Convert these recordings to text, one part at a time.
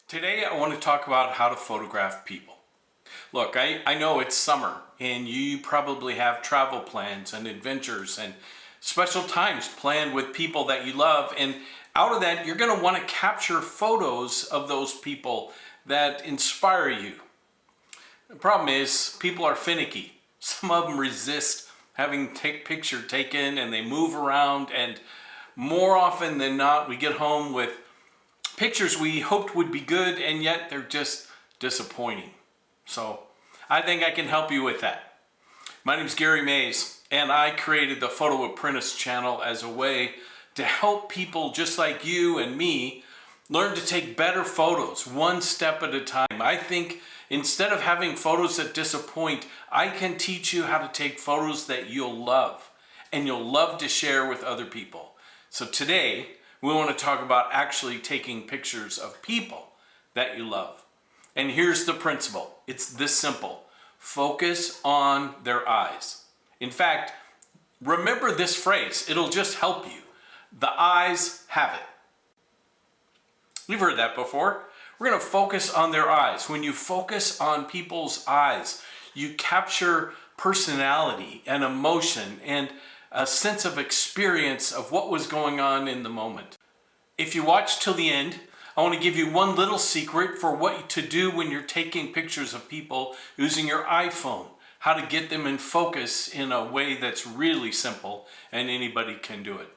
Today I want to talk about how to photograph people. Look, I know it's summer and you probably have travel plans and adventures and special times planned with people that you love, and out of that you're going to want to capture photos of those people that inspire you. The problem is people are finicky. Some of them resist having picture taken and they move around, and more often than not we get home with pictures we hoped would be good and yet they're just disappointing. So I think I can help you with that. My name is Gary Mays and I created the PhotoApprentice channel as a way to help people just like you and me learn to take better photos one step at a time. I think instead of having photos that disappoint, I can teach you how to take photos that you'll love and you'll love to share with other people. So today we want to talk about actually taking pictures of people that you love. And here's the principle. It's this simple. Focus on their eyes. In fact, remember this phrase. It'll just help you. The eyes have it. You've heard that before. We're going to focus on their eyes. When you focus on people's eyes, you capture personality and emotion and a sense of experience of what was going on in the moment. If you watch till the end, I want to give you one little secret for what to do when you're taking pictures of people using your iPhone. How to get them in focus in a way that's really simple and anybody can do it.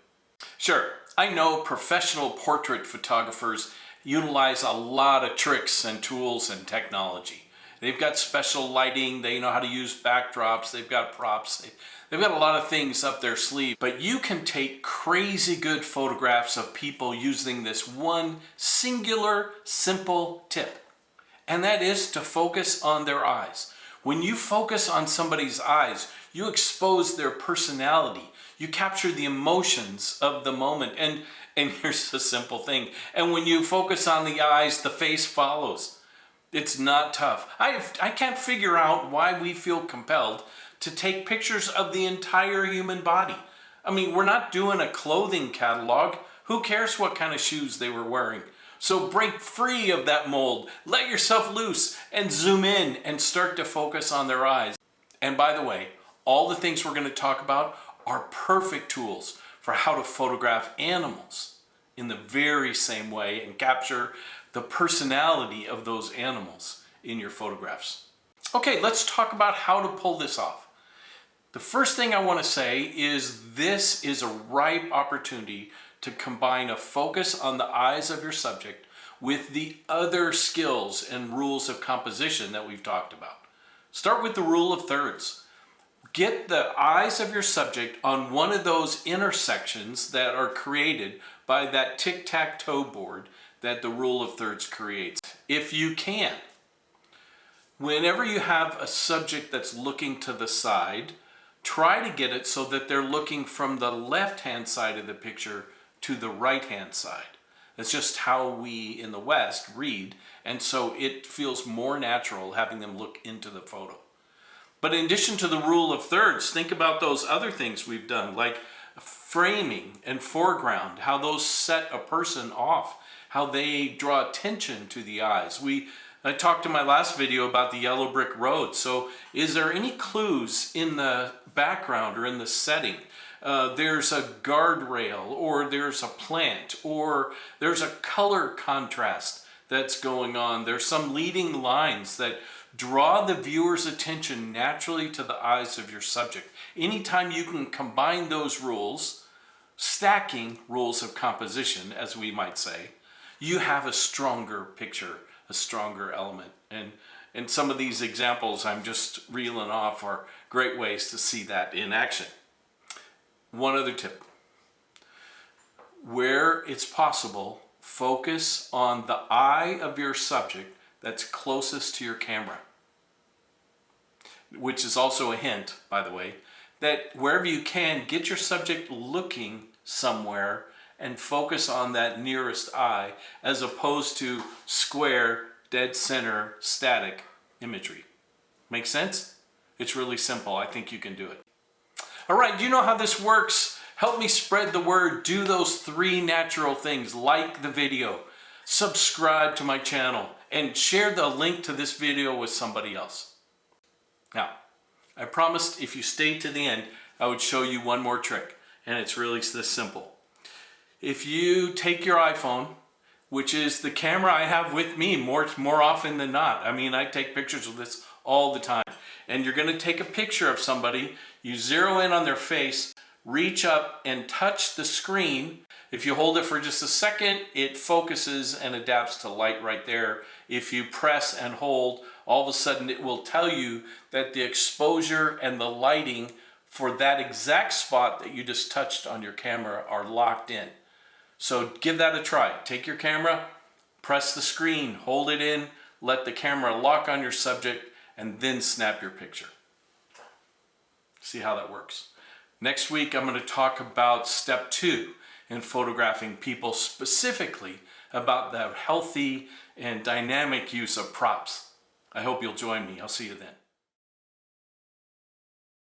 Sure, I know professional portrait photographers utilize a lot of tricks and tools and technology. They've got special lighting, they know how to use backdrops, they've got props, they've got a lot of things up their sleeve. But you can take crazy good photographs of people using this one singular, simple tip. And that is to focus on their eyes. When you focus on somebody's eyes, you expose their personality. You capture the emotions of the moment. And here's the simple thing. And when you focus on the eyes, the face follows. It's not tough. I can't figure out why we feel compelled to take pictures of the entire human body. I mean, we're not doing a clothing catalog. Who cares what kind of shoes they were wearing? So break free of that mold, let yourself loose, and zoom in and start to focus on their eyes. And by the way, all the things we're going to talk about are perfect tools for how to photograph animals in the very same way and capture the personality of those animals in your photographs. Okay, let's talk about how to pull this off. The first thing I want to say is this is a ripe opportunity to combine a focus on the eyes of your subject with the other skills and rules of composition that we've talked about. Start with the rule of thirds. Get the eyes of your subject on one of those intersections that are created by that tic-tac-toe board that the rule of thirds creates. If you can, whenever you have a subject that's looking to the side, try to get it so that they're looking from the left-hand side of the picture to the right-hand side. That's just how we in the West read, and so it feels more natural having them look into the photo. But in addition to the rule of thirds, think about those other things we've done, like framing and foreground, how those set a person off, how they draw attention to the eyes. I talked in my last video about the yellow brick road. So is there any clues in the background or in the setting? There's a guardrail, or there's a plant, or there's a color contrast that's going on. There's some leading lines that draw the viewer's attention naturally to the eyes of your subject. Anytime you can combine those rules, stacking rules of composition, as we might say, you have a stronger picture, a stronger element. And some of these examples I'm just reeling off are great ways to see that in action. One other tip. Where it's possible, focus on the eye of your subject that's closest to your camera. Which is also a hint, by the way, that wherever you can, get your subject looking somewhere and focus on that nearest eye as opposed to square, dead center, static imagery. Make sense? It's really simple. I think you can do it. All right, do you know how this works? Help me spread the word. Do those 3 natural things. Like the video. subscribe to my channel, and share the link to this video with somebody else. Now, I promised if you stayed to the end, I would show you one more trick, and it's really this simple. If you take your iPhone, which is the camera I have with me more often than not. I mean, I take pictures of this all the time. And you're gonna take a picture of somebody, you zero in on their face, reach up and touch the screen. If you hold it for just a second, it focuses and adapts to light right there. If you press and hold, all of a sudden it will tell you that the exposure and the lighting for that exact spot that you just touched on your camera are locked in. So give that a try. Take your camera, press the screen, hold it in, let the camera lock on your subject, and then snap your picture. See how that works. Next week, I'm going to talk about step 2 in photographing people, specifically about the healthy and dynamic use of props. I hope you'll join me. I'll see you then.